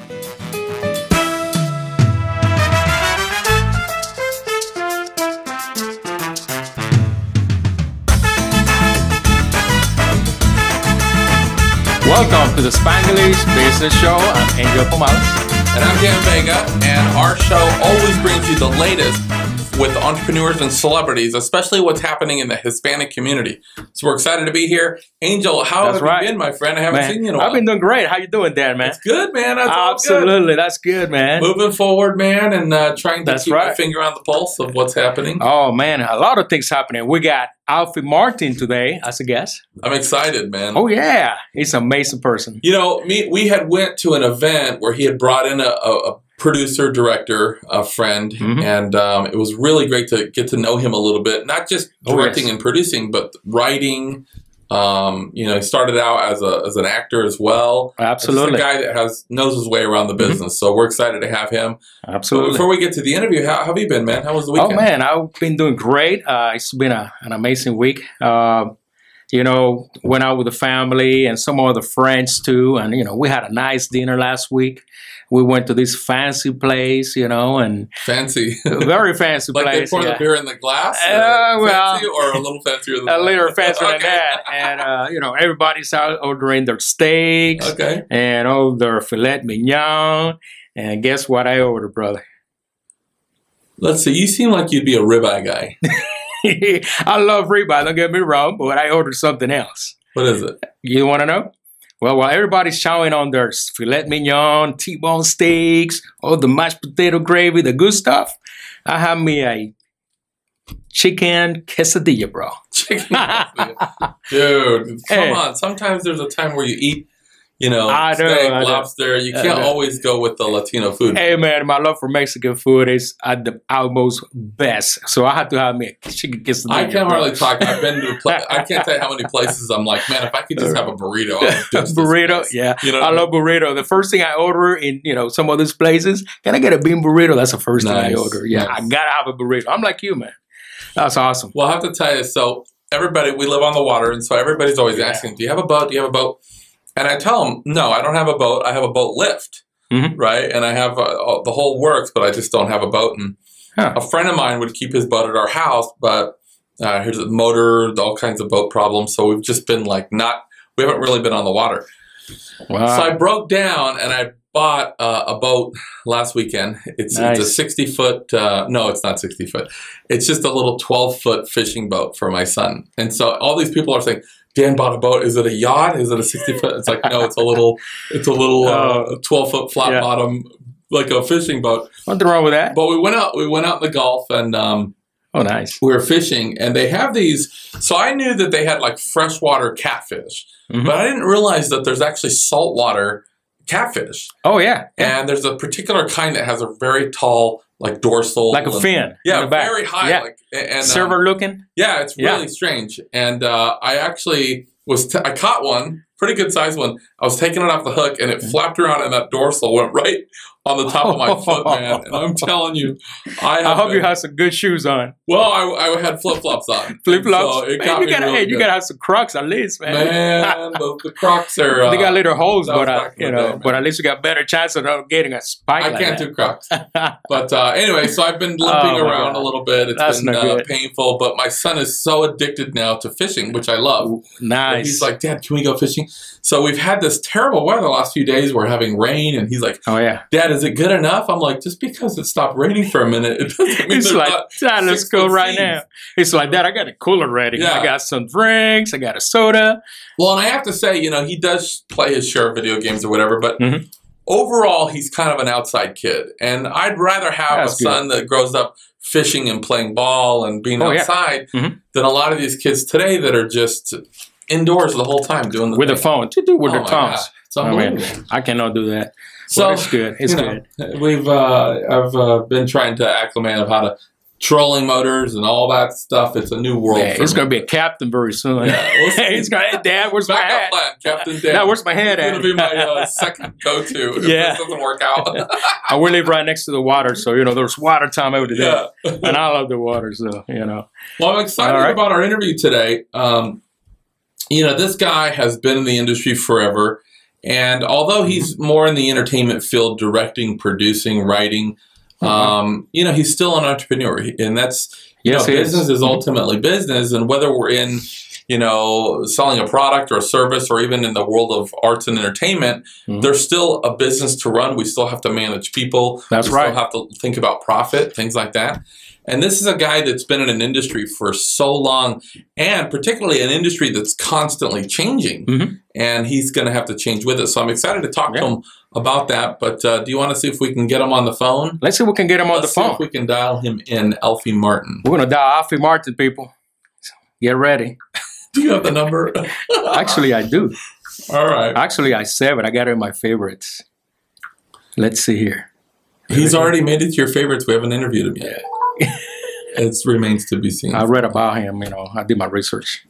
Welcome to the Spanglish Business Show. I'm Angel Pomales. And I'm Dan Vega, and our show always brings you the latest with entrepreneurs and celebrities, especially what's happening in the Hispanic community. So we're excited to be here. Angel, how have you been, my friend? I haven't seen you in a while. I've been doing great. How you doing, Dan, man? It's good, man. That's Absolutely. Good. That's good, man. Moving forward, man, and trying to keep my finger on the pulse of what's happening. Oh, man, a lot of things happening. We got Alfie Martin today as a guest. I'm excited, man. Oh, yeah. He's an amazing person. You know, we had went to an event where he had brought in a producer, director, a friend, and it was really great to get to know him a little bit. Not just directing and producing, but writing. You know, he started out as an actor as well. Absolutely, just a guy that knows his way around the business. So we're excited to have him. Absolutely. But before we get to the interview, how have you been, man? How was the weekend? Oh man, I've been doing great. It's been an amazing week. You know, went out with the family and some other friends too, and you know, we had a nice dinner last week. We went to this fancy place, you know, and fancy, very fancy like place. Like they pour the beer in the glass, fancy, or a little fancier than that? A little fancier than that. And you know, everybody's out ordering their steaks, and all their filet mignon. And guess what I ordered, brother? Let's see. You seem like you'd be a ribeye guy. I love ribeye. Don't get me wrong, but I ordered something else. What is it? You want to know? Well, while everybody's chowing on their filet mignon, T-bone steaks, all the mashed potato gravy, the good stuff, I have me a chicken quesadilla, bro. Chicken quesadilla. Dude, come on. Sometimes there's a time where you eat, you know, steak, lobster. You can't always go with the Latino food. Hey, man, my love for Mexican food is at the almost best. So I have to have me a chicken quesadilla. I can't hardly talk. I've been to I can't tell you how many places I'm like, man, if I could just have a burrito. Burrito, yeah. You know, I love burrito. The first thing I order in, you know, some of these places, can I get a bean burrito? That's the first thing I order. Yeah, I got to have a burrito. I'm like you, man. That's awesome. Well, I have to tell you, so everybody, we live on the water, and so everybody's always asking, do you have a boat? Do you have a boat? And I tell them, no, I don't have a boat. I have a boat lift, right? And I have the whole works, but I just don't have a boat. And a friend of mine would keep his boat at our house, but here's a motor, all kinds of boat problems. So we've just been like we haven't really been on the water. Wow. So I broke down and I bought a boat last weekend. It's a 60-foot, no, it's not 60 foot. It's just a little 12-foot fishing boat for my son. And so all these people are saying, Dan bought a boat. Is it a yacht? Is it a 60-foot? It's like, no, it's a little 12-foot flat bottom, like a fishing boat. Nothing wrong with that. But we went out in the Gulf and oh, nice. We were fishing, and they have these. So I knew that they had like freshwater catfish, but I didn't realize that there's actually saltwater catfish. Oh yeah. And there's a particular kind that has a very tall, like dorsal, like a fin. Yeah, very high. Yeah. Like, and server looking. Yeah, it's really strange. And I actually I caught one, pretty good sized one. I was taking it off the hook, and it flapped around, and that dorsal went right on the top of my foot, man. And I'm telling you, I hope you have some good shoes on. Well, I had flip-flops on. Flip-flops? So it got you gotta have some Crocs at least, man. Man, the Crocs are... they got little holes, but you know, but at least you got better chance of getting a spike. I can't do Crocs. But anyway, so I've been limping around a little bit. It's been painful, but my son is so addicted now to fishing, which I love. Ooh, nice. But he's like, Dad, can we go fishing? So we've had this terrible weather the last few days. We're having rain, and he's like, oh yeah, Dad, is it good enough? I'm like, just because it stopped raining for a minute, it doesn't mean he's like, Dad, let's go right now. He's like, Dad, I got a cooler ready. Yeah. I got some drinks. I got a soda. Well, and I have to say, you know, he does play his share of video games or whatever, but overall, he's kind of an outside kid. And I'd rather have a son that grows up fishing and playing ball and being outside than a lot of these kids today that are just indoors the whole time doing the with the phone to do with their thumbs. It's unbelievable. I cannot do that. So it's good. It's good. We've I've been trying to acclimate of how to trolling motors and all that stuff. It's a new world. Yeah, it's going to be a captain very soon. Yeah, he's going to, Dad, where's my hat? Plan, Captain Dan. Dad, where's my hat at? It's going to be my second go-to if this doesn't work out. We live right next to the water, so, you know, there's water time over there. Yeah. And I love the water, so, you know. Well, I'm excited about our interview today. You know, this guy has been in the industry forever. And although he's more in the entertainment field, directing, producing, writing, you know, he's still an entrepreneur. And that's, you know, business is ultimately business. And whether we're in, you know, selling a product or a service, or even in the world of arts and entertainment, there's still a business to run. We still have to manage people. That's right. We still have to think about profit, things like that. And this is a guy that's been in an industry for so long, and particularly an industry that's constantly changing. And he's going to have to change with it. So I'm excited to talk to him about that. But do you want to see if we can get him on the phone? Let's see if we can get him on the phone. See if we can dial him in, Alfie Martin. We're going to dial Alfie Martin, people. Get ready. Do you have the number? Actually, I do. All right. Actually, I save it. I got it in my favorites. Let's see here. He's already made it to your favorites. We haven't interviewed him yet. It remains to be seen. I read about him. You know, I did my research.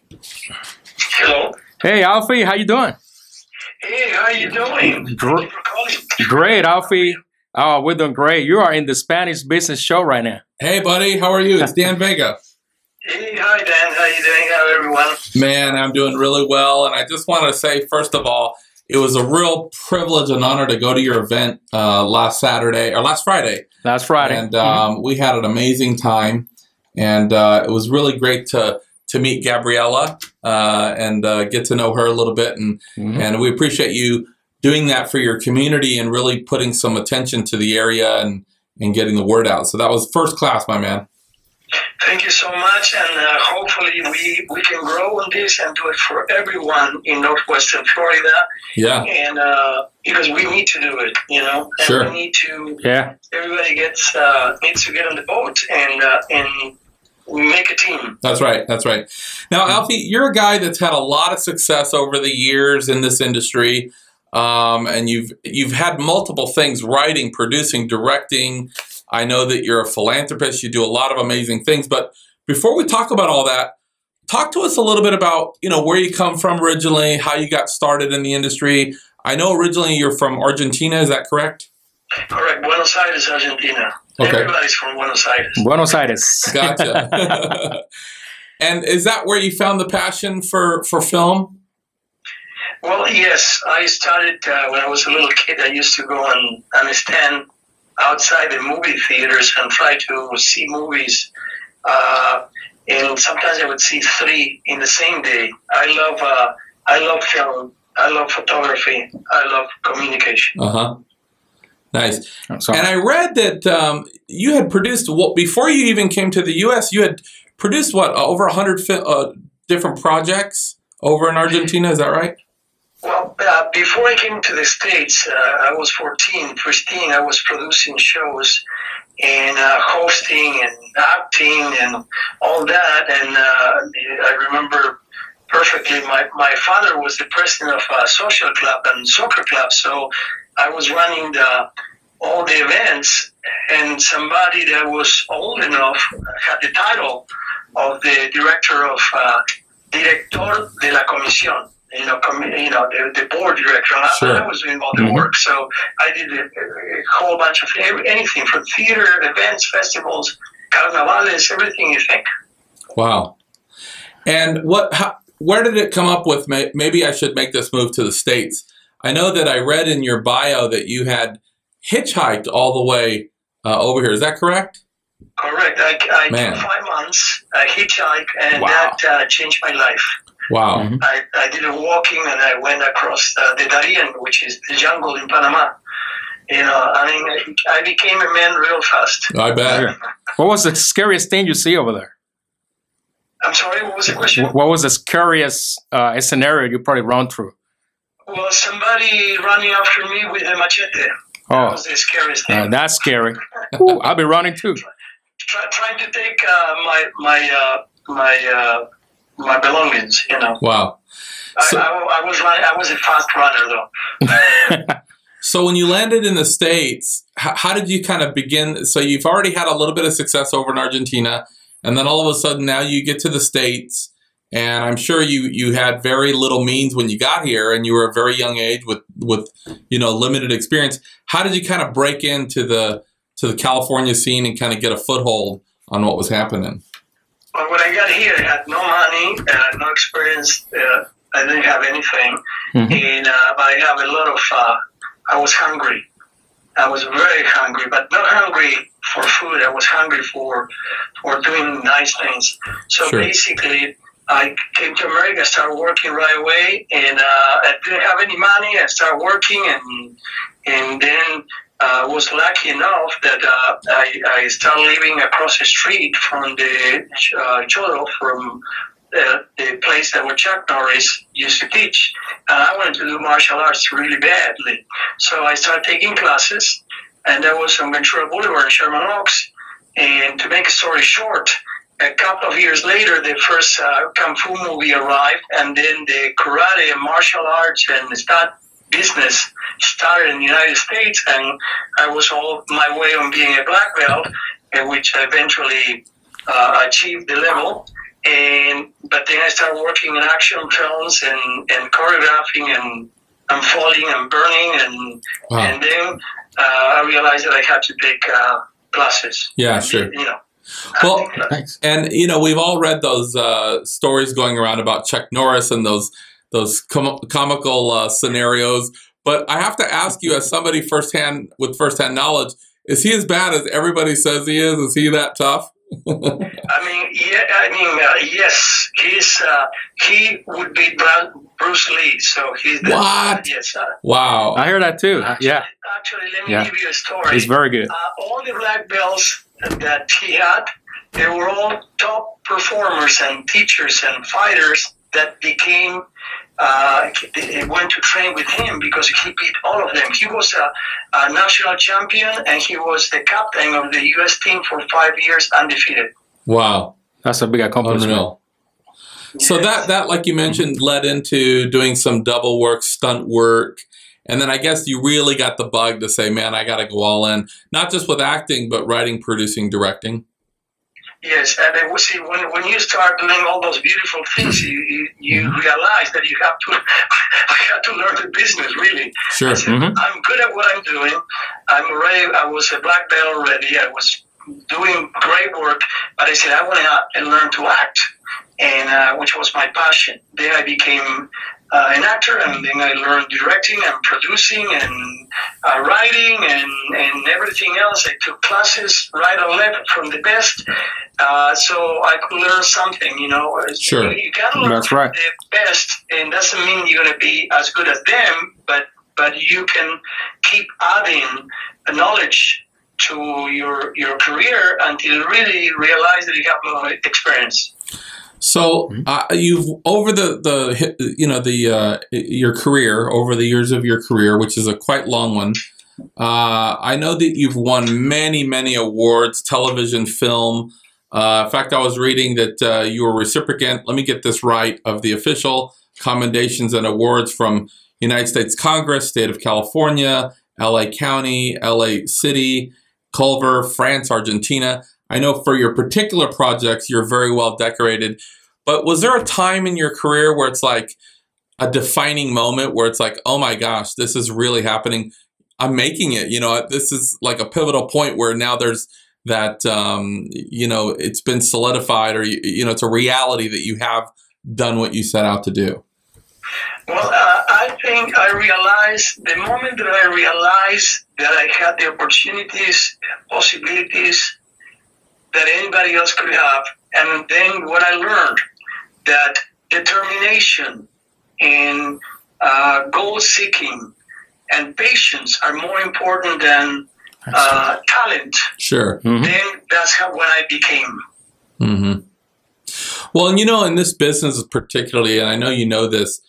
Hello. Hey, Alfie, how you doing? Hey, how you doing? Thank you for calling. Great, Alfie. Oh, we're doing great. You are in the Spanish business show right now. Hey, buddy. How are you? It's Dan Vega. Hey, hi, Dan. How you doing? How everyone? Man, I'm doing really well. And I just wanted to say, first of all, it was a real privilege and honor to go to your event last Friday. Last Friday. And we had an amazing time. And it was really great to meet Gabriella and get to know her a little bit. And we appreciate you doing that for your community and really putting some attention to the area and getting the word out. So that was first class, my man. Thank you so much, and hopefully we can grow on this and do it for everyone in Northwestern Florida. Yeah. And because we need to do it, you know. And sure. We need to. Yeah. Everybody needs to get on the boat and make a team. That's right. That's right. Now, Alfie, you're a guy that's had a lot of success over the years in this industry, and you've had multiple things: writing, producing, directing. I know that you're a philanthropist. You do a lot of amazing things. But before we talk about all that, talk to us a little bit about, you know, where you come from originally, how you got started in the industry. I know originally you're from Argentina. Is that correct? Correct. Buenos Aires, Argentina. Okay. Everybody's from Buenos Aires. Buenos Aires. Gotcha. And is that where you found the passion for film? Well, yes. I started when I was a little kid. I used to go on a stand outside the movie theaters and try to see movies. And sometimes I would see 3 in the same day. I love film. I love photography. I love communication. Nice. And I read that you had produced, before you even came to the U.S., you had produced, over 100 different projects over in Argentina. Is that right? Well, before I came to the States, I was 15, I was producing shows and hosting and acting and all that. And I remember perfectly, my father was the president of a social club and soccer club, so I was running all the events, and somebody that was old enough had the title of the director of Director de la Comisión. The board director. Sure. I was doing all the work, so I did a whole bunch of anything from theater, events, festivals, carnavales, everything you think. Wow. And where did it come up with, maybe I should make this move to the States? I know that I read in your bio that you had hitchhiked all the way over here. Is that correct? Correct. I took 5 months, hitchhiked, and that changed my life. Wow. I did a walking, and I went across the Darien, which is the jungle in Panama. You know, I mean, I became a man real fast. I bet. What was the scariest thing you see over there? I'm sorry, what was the question? What was the scariest scenario you probably run through? Well, somebody running after me with a machete. That was the scariest thing. That's scary. Ooh, I'll be running too. Trying to take my belongings, you know. Wow. So, I was a fast runner, though. So when you landed in the States, how did you kind of begin? So you've already had a little bit of success over in Argentina, and then all of a sudden now you get to the States, and I'm sure you had very little means when you got here, and you were a very young age with limited experience. How did you kind of break into the California scene and kind of get a foothold on what was happening? Well, when I got here, I had no money, no experience I didn't have anything, and but I have a lot of. I was hungry. I was very hungry, but not hungry for food. I was hungry for doing nice things. So basically, I came to America, started working right away, and I didn't have any money. I started working, and then was lucky enough that I started living across the street from the judo, from the place that where Chuck Norris used to teach. And I wanted to do martial arts really badly. So I started taking classes, and that was on Ventura Boulevard in Sherman Oaks. And to make a story short, a couple of years later, the first Kung Fu movie arrived, and then the karate and martial arts and that business started in the United States, and I was all my way on being a black belt, which I eventually achieved the level. But then I started working in action films and choreographing and falling and burning, and then I realized that I had to take classes. Yeah, sure. You know. Well, and you know, we've all read those stories going around about Chuck Norris and those comical scenarios. But I have to ask you, as somebody with firsthand knowledge, is he as bad as everybody says he is? Is he that tough? Yes. He would beat Bruce Lee. So he's the what? Yes. Wow. I hear that too. Actually, let me give you a story. He's very good. All the black belts that he had, they were all top performers and teachers and fighters that became. They went to train with him because he beat all of them. He was a national champion, and he was the captain of the U.S. team for 5 years, undefeated. Wow, that's a big accomplishment. Unreal. So that, like you mentioned, led into doing some double work, stunt work, and then I guess you really got the bug to say, "Man, I got to go all in," not just with acting, but writing, producing, directing. Yes, and then see when you start doing all those beautiful things, you realize that you have to I had to learn the business really. Sure. I said, I'm good at what I'm doing. I was a black belt already. I was doing great work, but I said I want to learn to act, and which was my passion. Then I became an actor, and then I learned directing and producing and writing and everything else. I took classes right and left from the best, so I could learn something. You know, sure. You gotta learn from the best, and doesn't mean you're gonna be as good as them, but you can keep adding knowledge to your career until you really realize that you have more experience. So you've over your career, over the years of your career, which is a quite long one. I know that you've won many awards, television, film. In fact, I was reading that you were a recipient. Let me get this right, of the official commendations and awards from United States Congress, State of California, LA County, LA City, Culver, France, Argentina. I know for your particular projects, you're very well decorated, but was there a time in your career where it's like a defining moment where it's like, oh my gosh, this is really happening. I'm making it, you know, this is like a pivotal point where now there's that, you know, it's been solidified, or, you know, it's a reality that you have done what you set out to do. Well, I think I realized the moment that I realized that I had the opportunities, possibilities that anybody else could have. And then what I learned, that determination and goal seeking and patience are more important than talent. Sure. Then that's when I became. Well, and you know, in this business particularly, and I know you know this,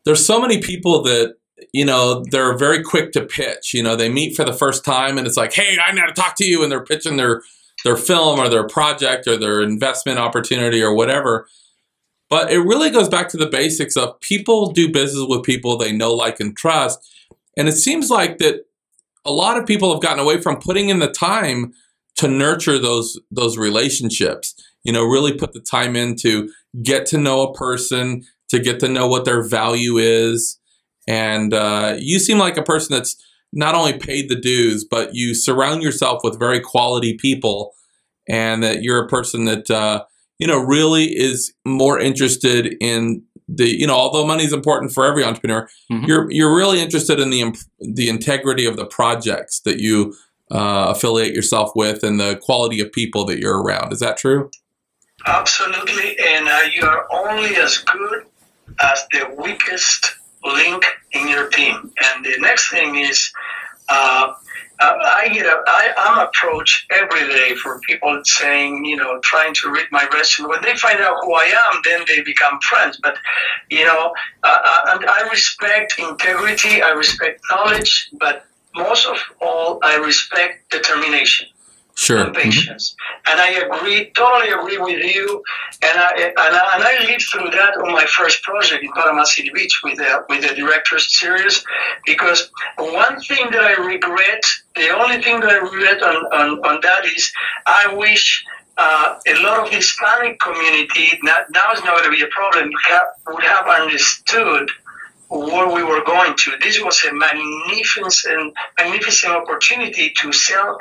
there's so many people that, you know, they're very quick to pitch. You know, they meet for the first time and it's like, hey, I got to talk to you. And they're pitching their film or their project or their investment opportunity or whatever. But it really goes back to the basics of people do business with people they know, like, and trust. And it seems like that a lot of people have gotten away from putting in the time to nurture those relationships. You know, really put the time in to get to know a person, to get to know what their value is. And you seem like a person that's not only paid the dues, but you surround yourself with very quality people, and that you're a person that, you know, really is more interested in although money is important for every entrepreneur, you're really interested in the integrity of the projects that you affiliate yourself with and the quality of people that you're around. Is that true? Absolutely, and you are only as good as the weakest link in your team. And the next thing is, I'm approached every day for people saying, trying to read my resume. When they find out who I am, then they become friends. But, I respect integrity, I respect knowledge, but most of all, I respect determination. Sure. And patience. And I totally agree with you. And I lived through that on my first project in Panama City Beach with the director's series, because one thing that I regret, the only thing that I regret on that is I wish a lot of the Hispanic community, now is not going to be a problem, would have understood where we were going to. This was a magnificent opportunity to sell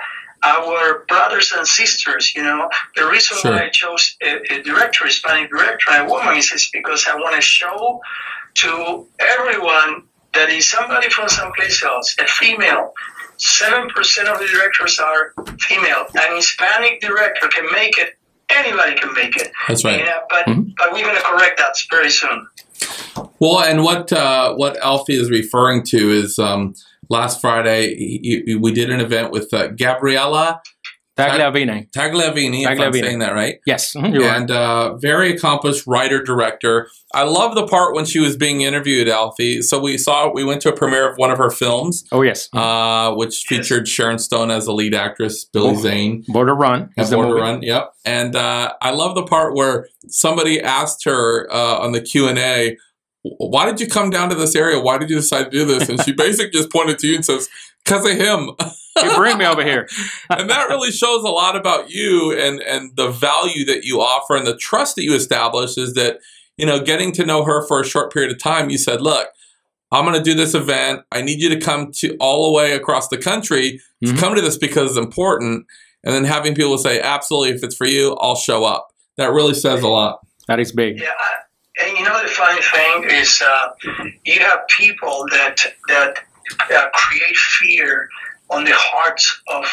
our brothers and sisters. The reason why I chose a director, Hispanic director, and a woman is because I want to show to everyone that is somebody from someplace else, a female. 7% of the directors are female. An Hispanic director can make it. Anybody can make it. That's right. But we're going to correct that very soon. Well, and what Alfie is referring to is last Friday we did an event with Gabriella Tagliavini. Tagliavini, if I'm saying that right. Yes. And very accomplished writer-director. I love the part when she was being interviewed, Alfie. So we went to a premiere of one of her films. Oh, yes. Which featured Sharon Stone as the lead actress, Billy Zane. Border Run. Border Run, yep. And I love the part where somebody asked her on the Q&A, why did you come down to this area? Why did you decide to do this? And she basically just pointed to you and says, because of him. You bring me over here. And that really shows a lot about you and the value that you offer and the trust that you establish is that, getting to know her for a short period of time, you said, look, I'm going to do this event. I need you to come to all the way across the country to come to this because it's important. And then having people say, absolutely, if it's for you, I'll show up. That really says a lot. That is big. Yeah. And the funny thing is you have people that create fear on the hearts of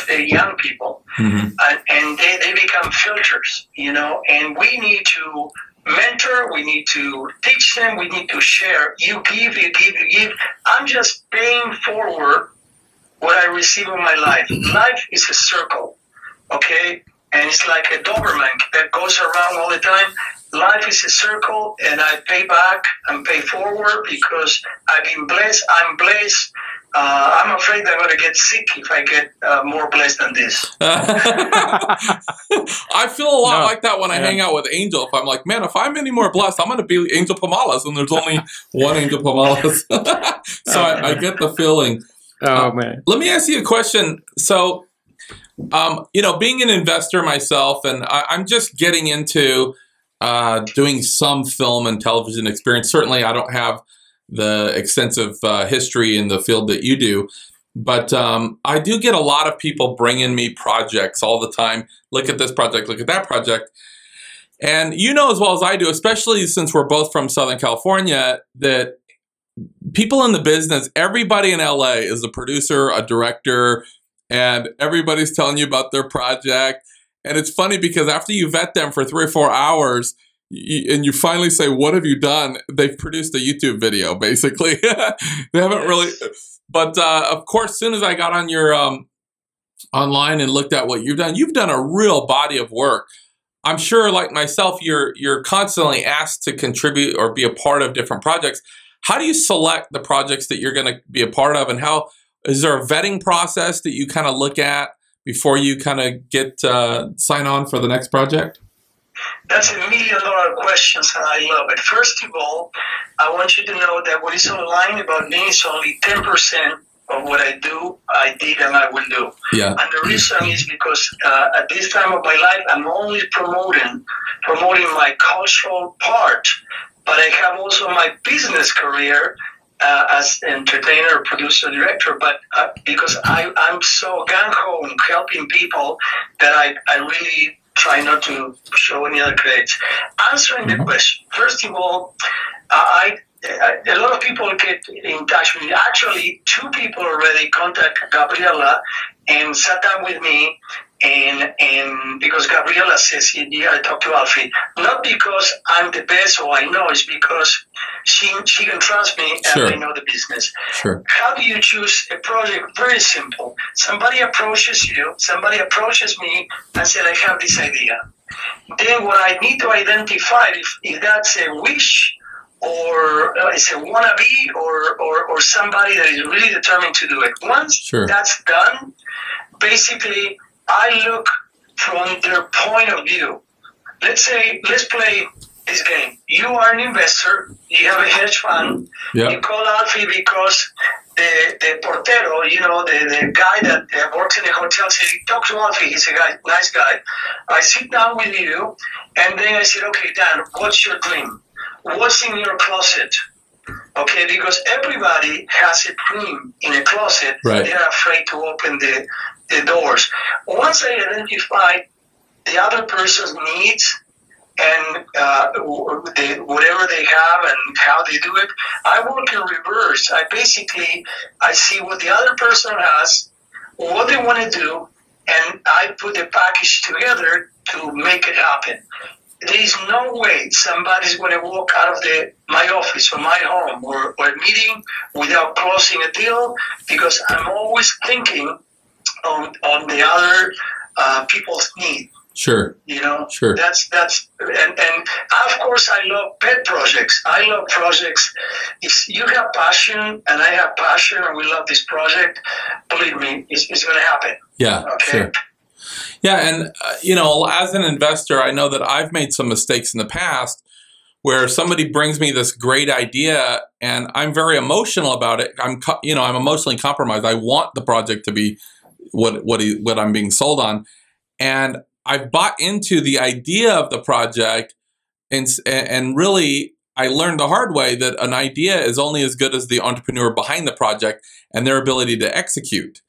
the young people, and they become filters, and we need to mentor, we need to teach them, we need to share. You give, you give, you give. I'm just paying forward what I receive in my life. Life is a circle, okay? And it's like a Doberman that goes around all the time. Life is a circle, and I pay back and pay forward because I've been blessed. I'm blessed. I'm afraid I'm going to get sick if I get more blessed than this. I feel a lot like that when I hang out with Angel. If I'm like, man, if I'm any more blessed, I'm going to be Angel Pomales, and there's only one Angel Pomales. So I get the feeling. Oh, man. Let me ask you a question. So, being an investor myself, and I'm just getting into doing some film and television experience. Certainly, I don't have the extensive history in the field that you do, but I do get a lot of people bringing me projects all the time. Look at this project, look at that project. And you know as well as I do, especially since we're both from Southern California, that people in the business, everybody in LA is a producer, a director, and everybody's telling you about their project. And it's funny because after you vet them for 3 or 4 hours, and you finally say, what have you done? They've produced a YouTube video, basically. They haven't really, but of course, as soon as I got on your online and looked at what you've done a real body of work. I'm sure, like myself, you're constantly asked to contribute or be a part of different projects. How do you select the projects that you're going to be a part of, and how is there a vetting process that you kind of look at before you kind of get sign on for the next project? That's $1 million questions, and I love it. First of all, I want you to know that what is online about me is only 10% of what I do, I did, and I will do. Yeah. And the reason is because at this time of my life, I'm only promoting my cultural part, but I have also my business career as entertainer, producer, director. But because I'm so gung-ho in helping people that I really try not to show any other credits. Answering the question, first of all, a lot of people get in touch with me. Actually, 2 people already contacted Gabriela and sat down with me, and because Gabriela says, you gotta talk to Alfie. Not because I'm the best or I know, it's because she can trust me and Sure. I know the business. Sure. How do you choose a project? Very simple. Somebody approaches you, somebody approaches me and said, I have this idea. Then what I need to identify if that's a wish or it's a wannabe or somebody that is really determined to do it. Once Sure. that's done, basically I look from their point of view. Let's play this game. You are an investor, you have a hedge fund, Yeah. you call Alfie because the portero, the guy that works in the hotel says, talk to Alfie, he's a nice guy. I sit down with you and then I said, okay, Dan, what's your dream? What's in your closet? Okay, because everybody has a dream in a closet. Right. They're afraid to open the doors. Once I identify the other person's needs and whatever they have and how they do it, I work in reverse. I see what the other person has, what they want to do, and I put the package together to make it happen. There is no way somebody's going to walk out of my office or my home or a meeting without closing a deal, because I'm always thinking on the other people's need. Sure. Sure. That's and of course I love pet projects. I love projects. If you have passion and I have passion and we love this project, believe me, it's going to happen. Yeah. Okay. Sure. Yeah, and as an investor, I know that I've made some mistakes in the past where somebody brings me this great idea and I'm very emotional about it. I'm emotionally compromised. I want the project to be what I'm being sold on, and I've bought into the idea of the project, and really I learned the hard way that an idea is only as good as the entrepreneur behind the project and their ability to execute.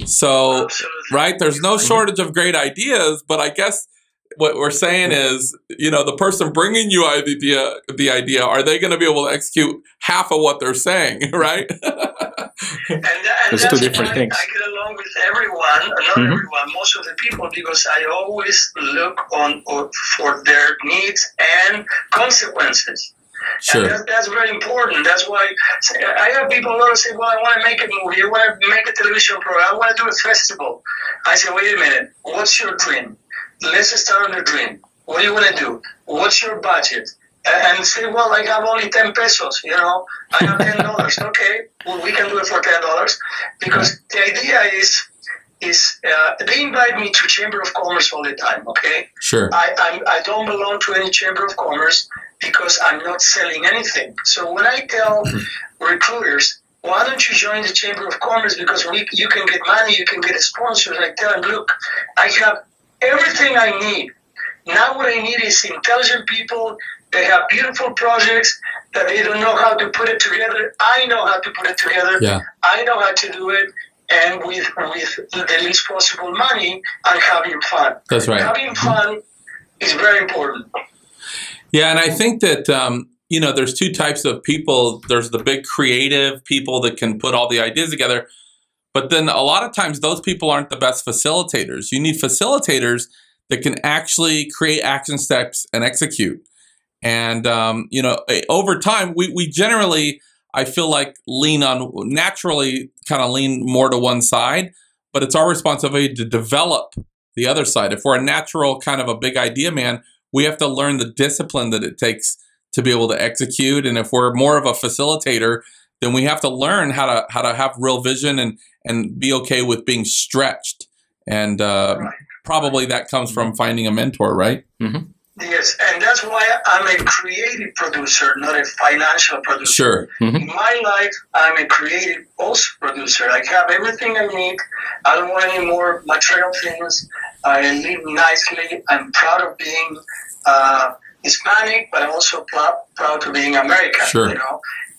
So, Absolutely. right, there's no shortage of great ideas, but I guess what we're saying is, the person bringing you the idea, are they going to be able to execute half of what they're saying, right? And There's that's 2 different why things. I get along with everyone, not everyone, most of the people, because I always look for their needs and consequences. Sure. And that's very important. That's why I have people who say, well, I want to make a movie, I want to make a television program, I want to do a festival. I say, wait a minute, what's your dream? Let's start on the dream. What do you want to do? What's your budget? And say, well, I have only 10 pesos, I have $10. Okay, well, we can do it for $10. Because the idea is they invite me to Chamber of Commerce all the time, okay? Sure. I don't belong to any Chamber of Commerce because I'm not selling anything. So when I tell recruiters, why don't you join the Chamber of Commerce, because you can get money, you can get sponsors, I tell them, look, I have everything I need. Now what I need is intelligent people. They have beautiful projects that they don't know how to put it together. I know how to put it together. Yeah. I know how to do it, and with the least possible money and having fun. That's right. Having fun is very important. Yeah, and I think that there's 2 types of people. There's the big creative people that can put all the ideas together, but then a lot of times those people aren't the best facilitators. You need facilitators that can actually create action steps and execute. And over time, we generally, I feel like, naturally kind of lean more to one side, but it's our responsibility to develop the other side. If we're a natural kind of a big idea man, we have to learn the discipline that it takes to be able to execute. And if we're more of a facilitator, then we have to learn how to have real vision and be okay with being stretched. And probably that comes from finding a mentor, right? Mm-hmm. Yes, and that's why I'm a creative producer, not a financial producer. Sure. Mm-hmm. In my life, I'm a creative also producer. I have everything I need. I don't want any more material things. I live nicely. I'm proud of being Hispanic, but I'm also proud of being American. Sure.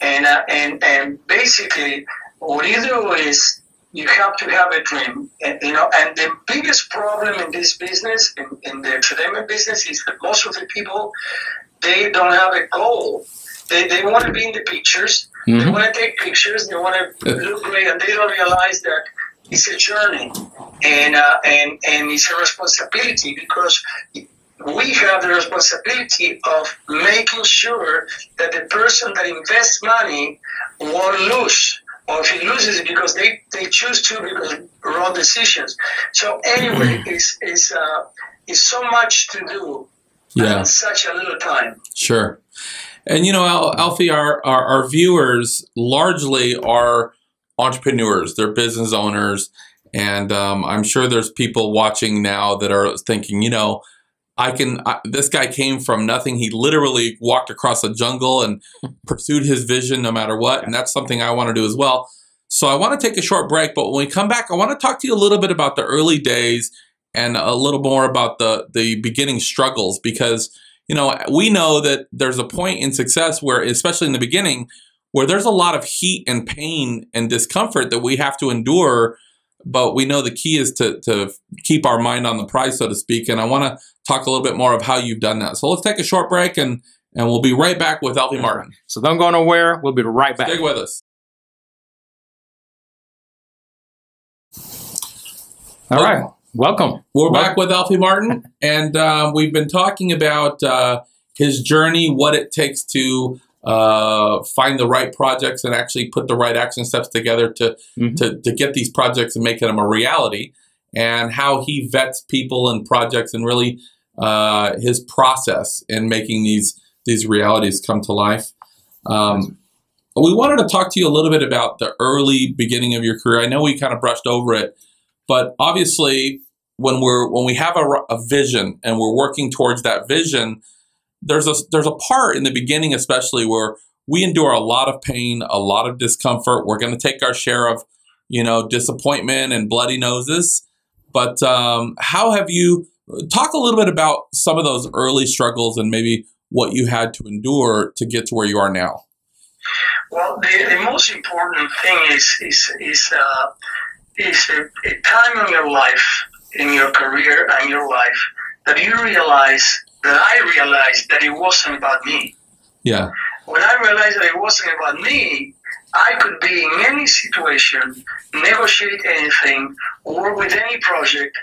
And basically, what you do is you have to have a dream. And, and the biggest problem in this business, in the academic business, is that most of the people, they don't have a goal. They want to be in the pictures. Mm-hmm. They want to take pictures. They want to look great, and they don't realize that it's a journey, and it's a responsibility, because we have the responsibility of making sure that the person that invests money won't lose. Or if he loses it because they choose to, because wrong decisions. So anyway, it's so much to do in such a little time. Sure. And, Alfie, our viewers largely are entrepreneurs. They're business owners. And I'm sure there's people watching now that are thinking, this guy came from nothing. He literally walked across a jungle and pursued his vision no matter what. And that's something I want to do as well. So I want to take a short break. But when we come back, I want to talk to you a little bit about the early days and a little more about the beginning struggles, because, we know that there's a point in success where, especially in the beginning, where there's a lot of heat and pain and discomfort that we have to endure. But we know the key is to keep our mind on the prize, so to speak. And I want to talk a little bit more of how you've done that. So let's take a short break, and we'll be right back with Alfie Martin. So don't go nowhere. We'll be right back. Stay with us. All right. Welcome. We're back with Alfie Martin, and we've been talking about his journey, what it takes to find the right projects and actually put the right action steps together to get these projects and make them a reality, and how he vets people and projects, and really his process in making these realities come to life. We wanted to talk to you a little bit about the early beginning of your career. I know we kind of brushed over it, but obviously when we have a vision and we're working towards that vision, there's a part in the beginning, especially, where we endure a lot of pain, a lot of discomfort. We're going to take our share of, disappointment and bloody noses. But how have you talk a little bit about some of those early struggles and maybe what you had to endure to get to where you are now? Well, the most important thing is a time in your life, in your career and your life, that you realize, that I realized that it wasn't about me. Yeah. When I realized that it wasn't about me, I could be in any situation, negotiate anything, work with any project,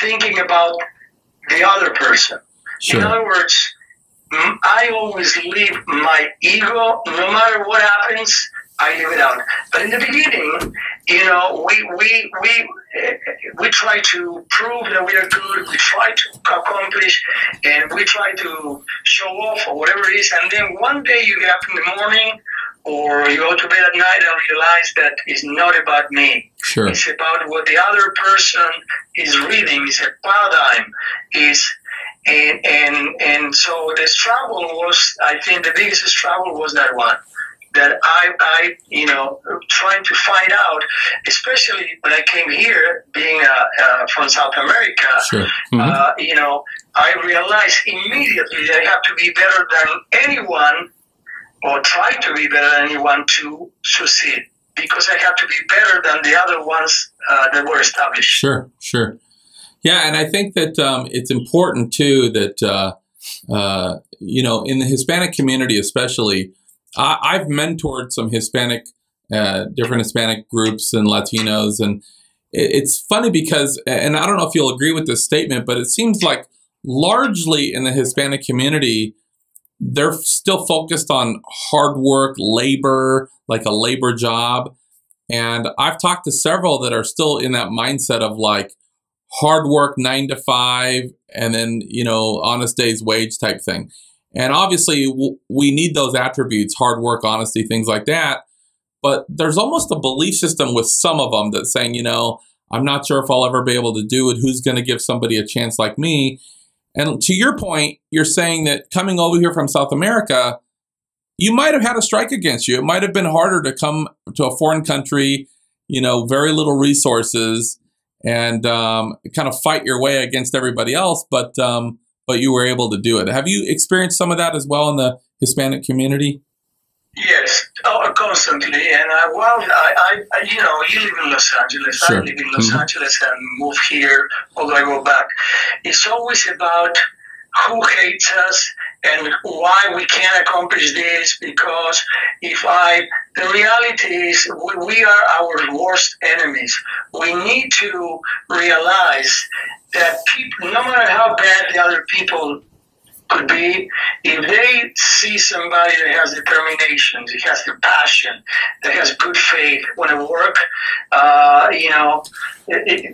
thinking about the other person. Sure. In other words, I always leave my ego, no matter what happens, I leave it out. But in the beginning, we try to prove that we are good, we try to accomplish, and we try to show off or whatever it is. And then one day you get up in the morning or you go to bed at night and realize that it's not about me. Sure. It's about what the other person is reading. It's a paradigm. And so the struggle was, I think the biggest struggle was that one. That I trying to find out, especially when I came here, being from South America, sure. Mm-hmm. I realized immediately that I have to be better than anyone, or try to be better than anyone to succeed, because I have to be better than the other ones that were established. Sure. Yeah, and I think that it's important too that in the Hispanic community, especially. I've mentored some different Hispanic groups and Latinos, and it's funny because, and I don't know if you'll agree with this statement, but it seems like largely in the Hispanic community, they're still focused on hard work, labor, like a labor job. And I've talked to several that are still in that mindset of like hard work, 9 to 5, and then, honest day's wage type thing. And obviously, we need those attributes, hard work, honesty, things like that. But there's almost a belief system with some of them that's saying, I'm not sure if I'll ever be able to do it. Who's going to give somebody a chance like me? And to your point, you're saying that coming over here from South America, you might have had a strike against you. It might have been harder to come to a foreign country, very little resources, and kind of fight your way against everybody else. But you were able to do it. Have you experienced some of that as well in the Hispanic community? Yes, constantly. And you know, you live in Los Angeles. Sure. I live in Los Angeles and move here, although I go back. It's always about who hates us and why we can't accomplish this. Because the reality is we are our worst enemies. We need to realize that people, no matter how bad the other people could be, if they see somebody that has determination, that has the passion, that has good faith, want to work, you know,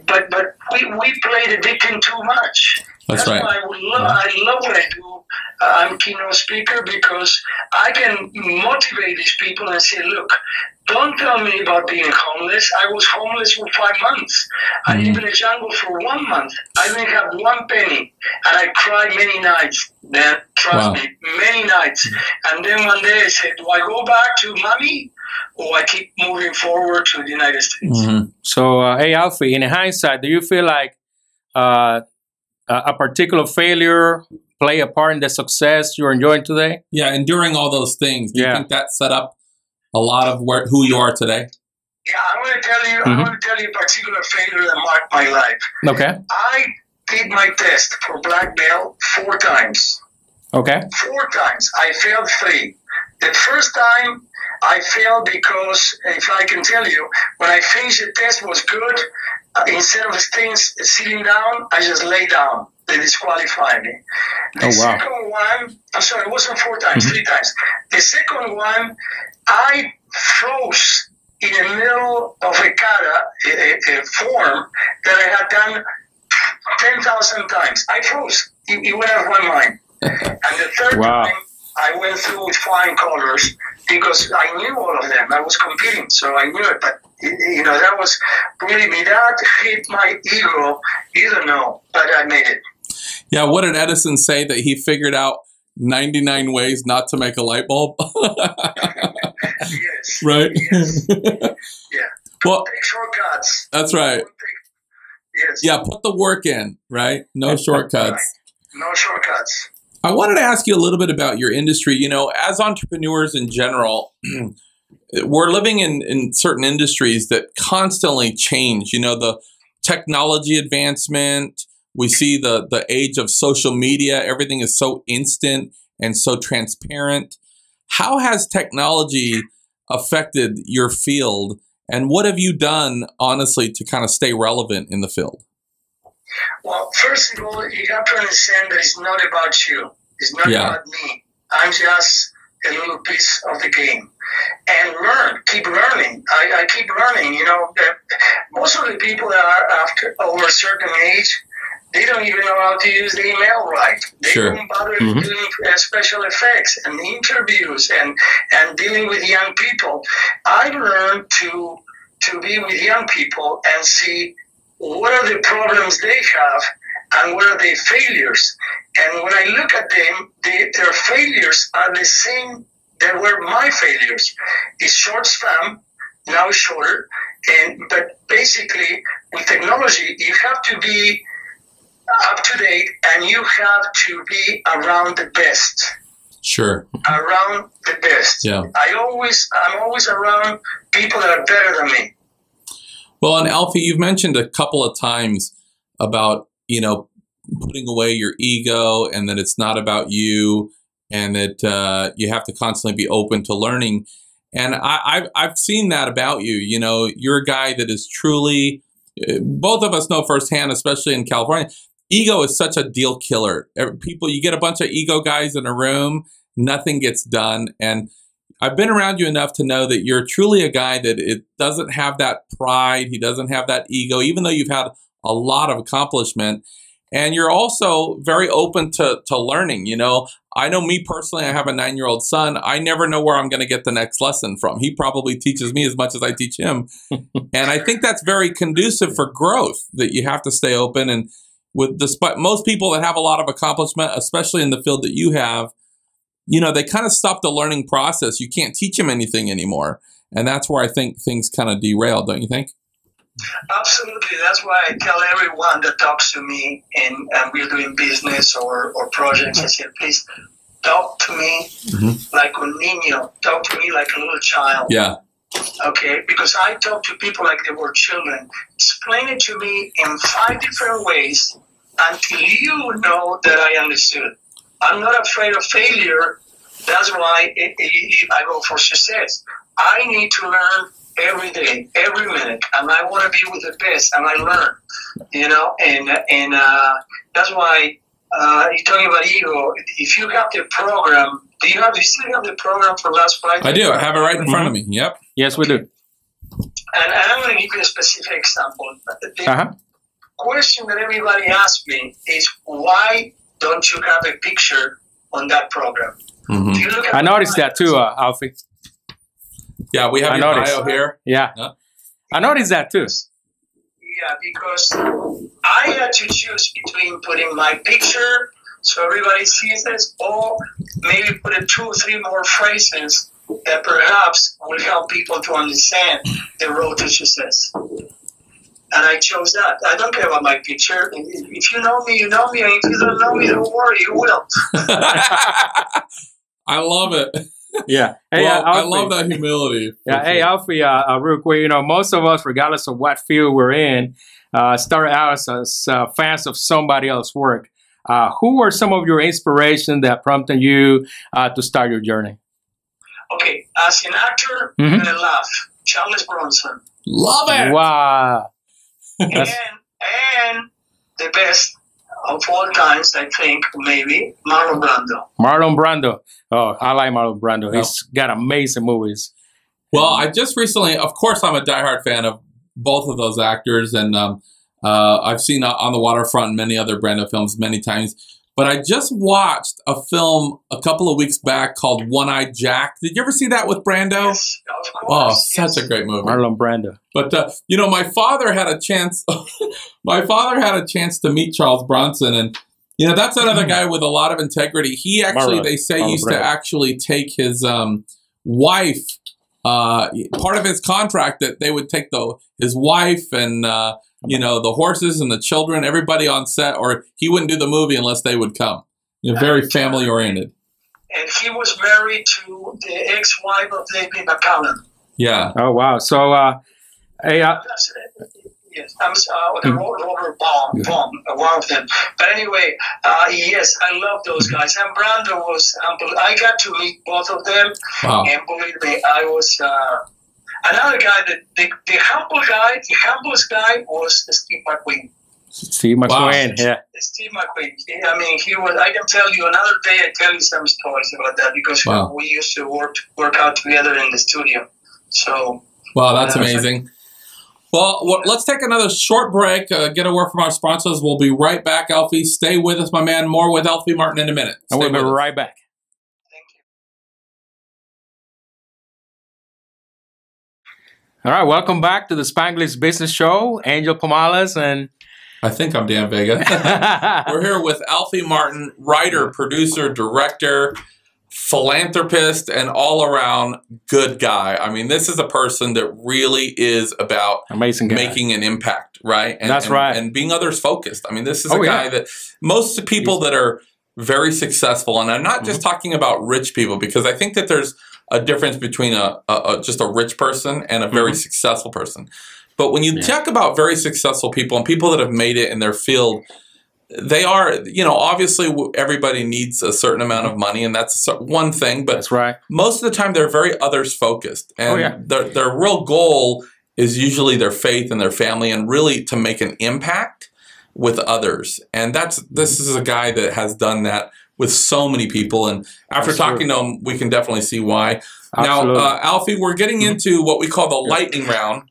but we play the victim too much. That's right. Why I love what I do. I'm a keynote speaker because I can motivate these people and say, look, don't tell me about being homeless. I was homeless for 5 months. I lived in the jungle for 1 month. I didn't have one penny. And I cried many nights. Then, trust me, many nights. And then one day I said, do I go back to mommy or I keep moving forward to the United States? So, hey, Alfie, in hindsight, do you feel like a particular failure play a part in the success you're enjoying today? Yeah, and during all those things, do you think that set up a lot of who you are today? Yeah, I'm going to tell you. I'm going to tell you a particular failure that marked my life. Okay. I did my test for black belt 4 times. Okay. 4 times. I failed 3. The first time I failed because, if I can tell you, when I finished the test was good. Instead of sitting down, I just lay down. They disqualified me. The second one, I'm sorry, it wasn't 4 times, 3 times. The second one, I froze in the middle of a kata, a form that I had done 10,000 times. I froze. It went out of my mind. And the third time, I went through with flying colors because I knew all of them. I was competing, so I knew it. But, you know, that was really me. That hit my ego. You don't know, but I made it. Yeah, what did Edison say that he figured out 99 ways not to make a light bulb? Yes. Right? Yes. Yeah. Well, take shortcuts. That's right. Yes. Yeah, put the work in, right? No shortcuts. Right. No shortcuts. I wanted to ask you a little bit about your industry. You know, as entrepreneurs in general, we're living in certain industries that constantly change. You know, the technology advancement, we see the age of social media. Everything is so instant and so transparent. How has technology affected your field? And what have you done, honestly, to kind of stay relevant in the field? Well, first of all, you have to understand that it's not about you. It's not about me. I'm just a little piece of the game. And keep learning. I keep learning. You know, most of the people that are over a certain age, they don't even know how to use the email right. They don't bother doing special effects and interviews and dealing with young people. I learned to be with young people and see what are the problems they have and what are their failures. And when I look at them, their failures are the same that were my failures. It's short span, now shorter. But basically, with technology, you have to be up to date and you have to be around the best. Sure. Around the best. Yeah. I'm always around people that are better than me. Well, and Alfie, you've mentioned a couple of times about, you know, putting away your ego and that it's not about you and that you have to constantly be open to learning. And I've seen that about you. You know, you're a guy that is truly, both of us know firsthand, especially in California, ego is such a deal killer. You get a bunch of ego guys in a room, nothing gets done. And I've been around you enough to know that you're truly a guy that it doesn't have that pride. He doesn't have that ego, even though you've had a lot of accomplishment. And you're also very open to learning. You know, I know me personally, I have a 9-year-old son. I never know where I'm going to get the next lesson from. He probably teaches me as much as I teach him. And I think that's very conducive for growth, that you have to stay open. And despite most people that have a lot of accomplishment, especially in the field that you have, you know, they kind of stop the learning process. You can't teach them anything anymore. And that's where I think things kind of derail, don't you think? Absolutely. That's why I tell everyone that talks to me and we're doing business or projects, I say, please talk to me like a niño, talk to me like a little child. Yeah. Okay, because I talk to people like they were children. Explain it to me in 5 different ways until you know that I understood. I'm not afraid of failure. That's why I go for success. I need to learn every day, every minute, and I want to be with the best, and I learn, you know, and that's why you're talking about ego. If you have the program, do you still have the program for last Friday? I do. I have it right in front of me. Yep. Yes, we do. And I'm going to give you a specific example. The question that everybody asks me is, why don't you have a picture on that program? If you look at I noticed that too, Alfie. Yeah, we have your bio here. Yeah. I noticed that too. Yeah, because I had to choose between putting my picture so everybody sees this, or maybe put 2 or 3 more phrases that perhaps will help people to understand the road to success. And I chose that. I don't care about my picture. If you know me, you know me. And if you don't know me, don't worry, you will. I love it. Yeah. Hey, well, Alfie, I love that humility. Yeah. Hey, Alfie, real quick, you know, most of us, regardless of what field we're in, started out as fans of somebody else's work. Who were some of your inspirations that prompted you to start your journey? Okay, as an actor, you're gonna laugh. Charles Bronson. Love it. Wow. and the best of all times, I think, maybe Marlon Brando. Marlon Brando. Oh, I like Marlon Brando. Yep. He's got amazing movies. Well, I just recently, of course, I'm a diehard fan of both of those actors, and I've seen On the Waterfront and many other Brando films many times. But I just watched a film a couple of weeks back called One-Eyed Jack. Did you ever see that with Brando? Yes, of course. Oh, such a great movie. Marlon Brando. But, you know, my father had a chance to meet Charles Bronson. And, you know, that's another guy with a lot of integrity. He actually, they say, used to actually take his wife, part of his contract that they would take his wife and, you know, the horses and the children, everybody on set, or he wouldn't do the movie unless they would come. You know, very family oriented. And he was married to the ex-wife of David McCallum. Yeah. Oh, wow. So, hey, yes, Robert Baum, one of them. But anyway, yes, I love those guys. And Brando was humble. I got to meet both of them. Wow. And believe me, I was... another guy, the humblest guy was Steve McQueen. Steve McQueen, yeah. Steve McQueen. I mean, he was. I can tell you another day. I tell you some stories about that because we used to work out together in the studio. So. Wow, that's amazing. Well, let's take another short break. Get a word from our sponsors. We'll be right back. Alfie, stay with us, my man. More with Alfie Martin in a minute. And we'll be right back. All right, welcome back to the Spanglish Business Show. Angel Pomales and... I think I'm Dan Vega. We're here with Alfie Martin, writer, producer, director, philanthropist, and all-around good guy. I mean, this is a person that really is about making an impact, right? And, That's right. And being others-focused. I mean, this is a guy that most people that are very successful, and I'm not just talking about rich people, because I think that there's a difference between just a rich person and a very successful person. But when you talk about very successful people and people that have made it in their field, they are, you know, obviously everybody needs a certain amount of money, and that's one thing. But that's right. Most of the time, they're very others-focused. And their real goal is usually their faith and their family and really to make an impact with others. And this is a guy that has done that with so many people, and after talking to him, we can definitely see why. Absolutely. Now, Alfie, we're getting into what we call the lightning round.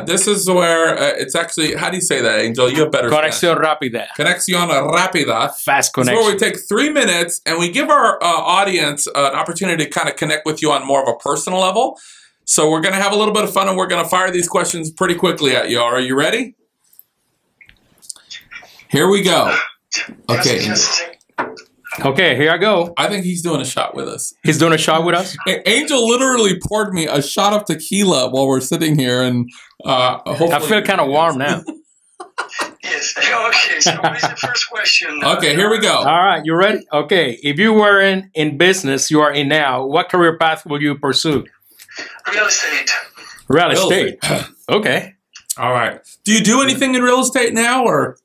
This is where it's actually, how do you say that, Angel? You have better Conexión rápida. Conexión rápida. Fast connection. It's where we take 3 minutes and we give our audience an opportunity to kind of connect with you on more of a personal level. So we're going to have a little bit of fun, and we're going to fire these questions pretty quickly at you. Are you ready? Here we go. Okay. Okay, here I go. I think he's doing a shot with us. He's doing a shot with us? Angel literally poured me a shot of tequila while we're sitting here, and hopefully... I feel kind of warm now. Yes. Okay. Okay, so what is the first question? Okay, here we go. All right, you ready? Okay, if you weren't in business you are in now, what career path will you pursue? Real estate. Real estate. Okay. All right. Do you do anything in real estate now, or?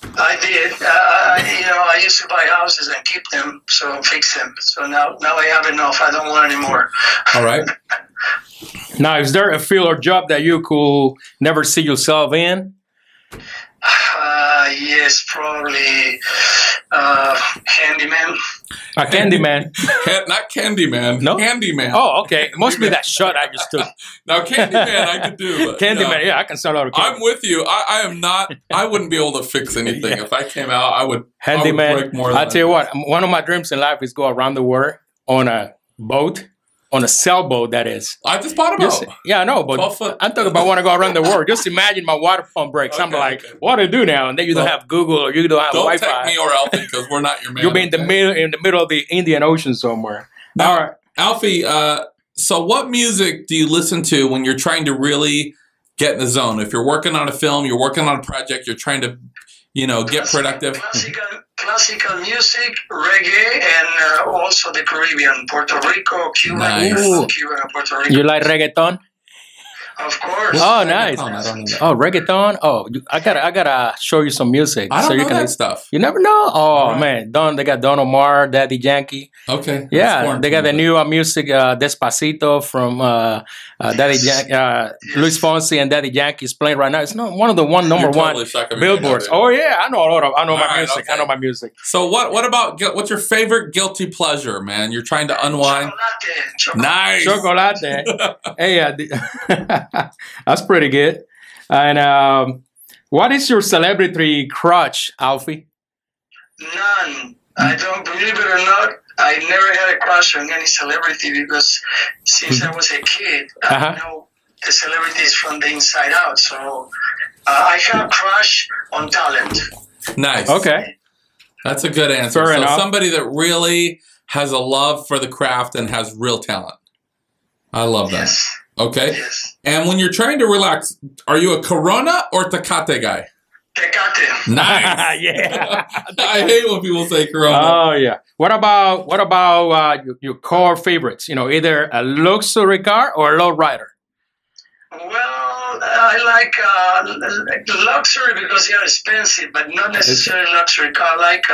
I did. I used to buy houses and keep them, so fix them. So now I have enough. I don't want any more. All right. Now, is there a field or job that you could never see yourself in? Yes, probably handyman. A candyman. Not Candyman. No? Handyman. Oh, okay. It must be that shot I just took. Now, Candyman I could do. But, Candyman, yeah, I can sell out of candy. I'm with you. I am not. I wouldn't be able to fix anything. If I came out, I would Handyman. break more than I'll tell you what, one of my dreams in life is go around the world on a boat. On a sailboat, that is. I just bought a boat. Yeah, I know, but 12-foot. I'm talking about want to go around the world. Just imagine my water pump breaks. I'm like, what do I do now? And then you don't have Google or you don't have Wi-Fi. Don't take me or Alfie because we're not your man. You'll be in the middle of the Indian Ocean somewhere. Now, all right, Alfie. So, what music do you listen to when you're trying to really get in the zone? If you're working on a film, you're working on a project, you're trying to, get productive. Classical music, reggae, and also the Caribbean, Puerto Rico, Cuba, Cuba and Puerto Rico. You like reggaeton? Of course. Oh, nice. I don't know that. Oh, reggaeton. Oh, I gotta show you some music. I don't so know you can that stuff. You never know. Oh Right. man, they got Don Omar, Daddy Yankee. Okay. Yeah, they got the new music, Despacito from Daddy Luis Fonsi and Daddy Yankee is playing right now. It's not one of the number totally one sucking me billboards. right now, Oh yeah, I know a lot of. I know my right, music. okay. I know my music. So what about what's your favorite guilty pleasure, man? You're trying to unwind. Chocolate. Nice. Chocolate. Hey, that's pretty good. And what is your celebrity crush, Alfie? None. I don't believe it or not. I never had a crush on any celebrity because since I was a kid, I know the celebrities from the inside out. So I have a crush on talent. Nice. Okay. That's a good answer. Fair so enough. somebody that really has a love for the craft and has real talent. I love that. Yes. Okay. Yes. And when you're trying to relax, are you a Corona or Tecate guy? Tecate. Nice. Yeah. I hate when people say Corona. Oh yeah. What about your car favorites? Either a luxury car or a low rider. Well, I like luxury because they're expensive, but not necessarily luxury car. I like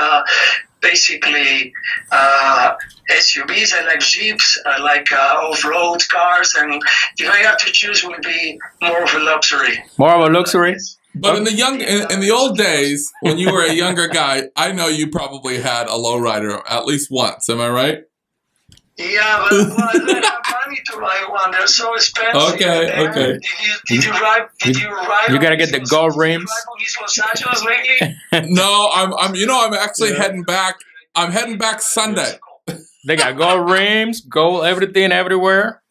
basically SUVs. I like Jeeps. I like off-road cars. And if I have to choose, it would be more of a luxury. More of a luxury. But in the old days, when you were a younger guy, I know you probably had a lowrider at least once. Am I right? Yeah, but I don't have money to buy one. They're so expensive. Okay. Did you ride? You gotta get the gold rims. Did you ride on these Los Angeles lately? No, I'm actually heading back. I'm heading back Sunday. They got gold rims, gold everything everywhere,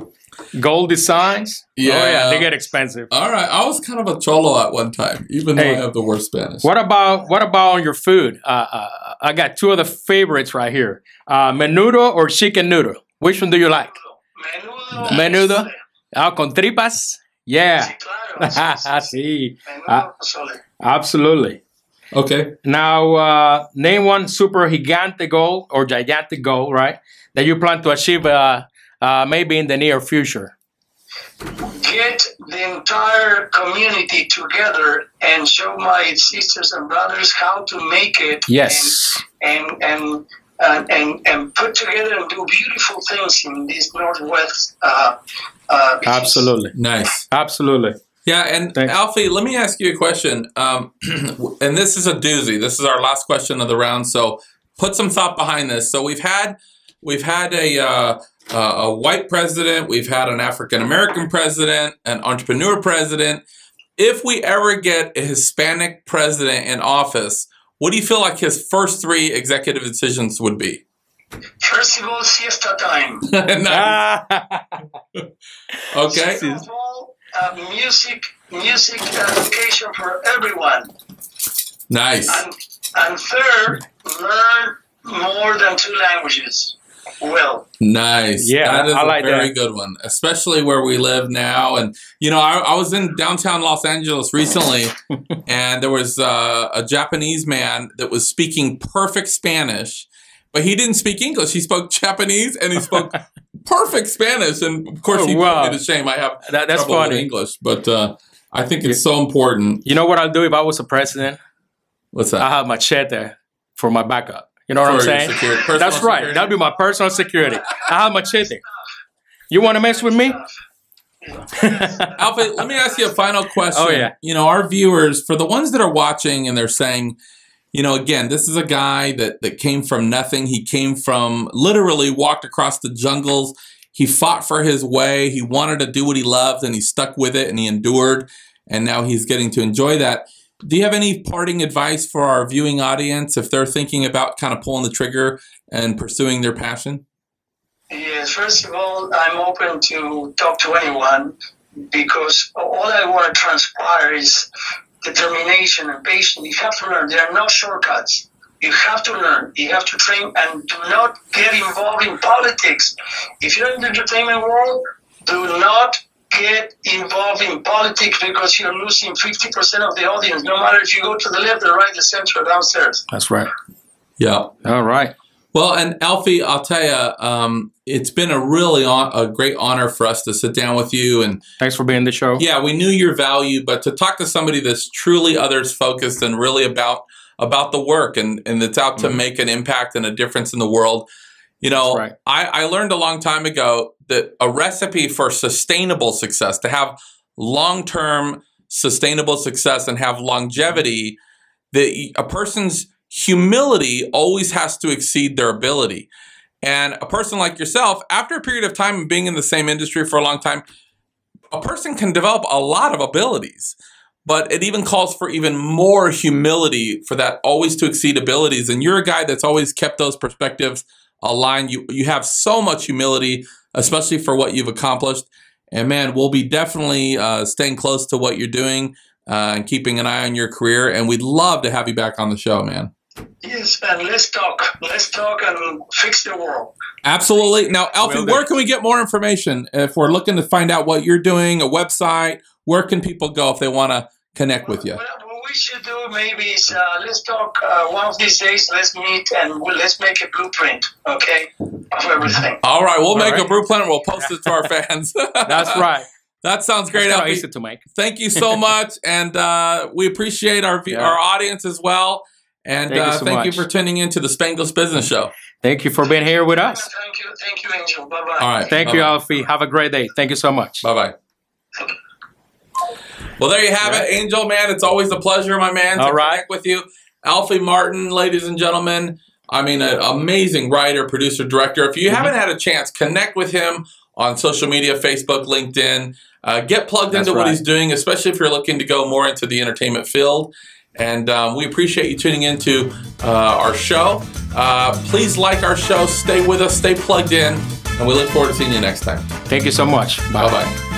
gold designs. Yeah. Oh yeah, they get expensive. All right, I was kind of a cholo at one time, even though I have the worst Spanish. What about on your food? I got two of the favorites right here: menudo or chicken noodle. Which one do you like? Menudo. Con tripas. Yeah. Sí. Absolutely. Okay. Now, name one super gigante goal or gigantic goal, right, that you plan to achieve maybe in the near future. Get the entire community together and show my sisters and brothers how to make it. Yes. And put together and do beautiful things in this Northwest. Absolutely. Nice. Absolutely. Yeah, and Thanks. Alfie, let me ask you a question. And this is a doozy. This is our last question of the round. So put some thought behind this. So we've had a white president. We've had an African American president, an entrepreneur president. If we ever get a Hispanic president in office, what do you feel like his first three executive decisions would be? First of all, siesta time. Nice. Okay. Second of all, music education for everyone. Nice. And third, learn more than 2 languages. well. Nice. Yeah, that is I like a very that. good one, especially where we live now. And, you know, I was in downtown Los Angeles recently, and there was a Japanese man that was speaking perfect Spanish, but he didn't speak English. He spoke Japanese, and he spoke perfect Spanish. And, of course, he put me to shame. I have that's trouble funny. with English, but I think it's so important. You know what I'll do if I was a president? What's that? I have machete for my backup. You know what I'm saying? That's right. Security. That'll be my personal security. I have machete. You want to mess with me? Alfie, let me ask you a final question. Oh, yeah. You know, our viewers, for the ones that are watching and they're saying, you know, again, this is a guy that came from nothing. He came from, literally walked across the jungles. He fought for his way. He wanted to do what he loved, and he stuck with it, and he endured, and now he's getting to enjoy that. Do you have any parting advice for our viewing audience if they're thinking about kind of pulling the trigger and pursuing their passion? Yes, first of all, I'm open to talk to anyone because all I want to transpire is determination and patience. You have to learn. There are no shortcuts. You have to learn. You have to train, and do not get involved in politics. If you're in the entertainment world, do not get involved in politics because you're losing 50% of the audience, no matter if you go to the left, the right, the center, or downstairs. That's right. Yeah. All right. Well, and Alfie, I'll tell you, it's been a really a great honor for us to sit down with you. And thanks for being on the show. Yeah, we knew your value, but to talk to somebody that's truly others focused and really about the work and that's out to make an impact and a difference in the world. You know, right. I learned a long time ago that a recipe for sustainable success, to have long-term sustainable success and have longevity, that a person's humility always has to exceed their ability. And a person like yourself, after a period of time and being in the same industry for a long time, a person can develop a lot of abilities. But it even calls for even more humility for that always to exceed abilities. And you're a guy that's always kept those perspectives aligned. You have so much humility, especially for what you've accomplished. And man, we'll be definitely staying close to what you're doing and keeping an eye on your career. And we'd love to have you back on the show, man. Yes, and let's talk. Let's talk and fix the world. Absolutely. Now, Alfie, where can we get more information? If we're looking to find out what you're doing, a website, where can people go if they want to connect with you? What we should do maybe is let's talk one of these days. Let's meet and let's make a blueprint, okay, of everything. All right, we'll make a blueprint and we'll post it to our fans. That's right. That sounds great, Alfie. Easy to make. Thank you so much, and we appreciate our audience as well. And thank you for tuning in to the Spanglish Business Show. Thank you for being here with us. Thank you, Angel. Bye-bye. All right. Thank you, Alfie. Have a great day. Thank you so much. Bye-bye. Well, there you have it, Angel, man. It's always a pleasure, my man, to connect with you. Alfie Martin, ladies and gentlemen. I mean, an amazing writer, producer, director. If you haven't had a chance, connect with him on social media, Facebook, LinkedIn. Get plugged into what he's doing, especially if you're looking to go more into the entertainment field. And we appreciate you tuning into our show. Please like our show. Stay with us. Stay plugged in. And we look forward to seeing you next time. Thank you so much. Bye-bye.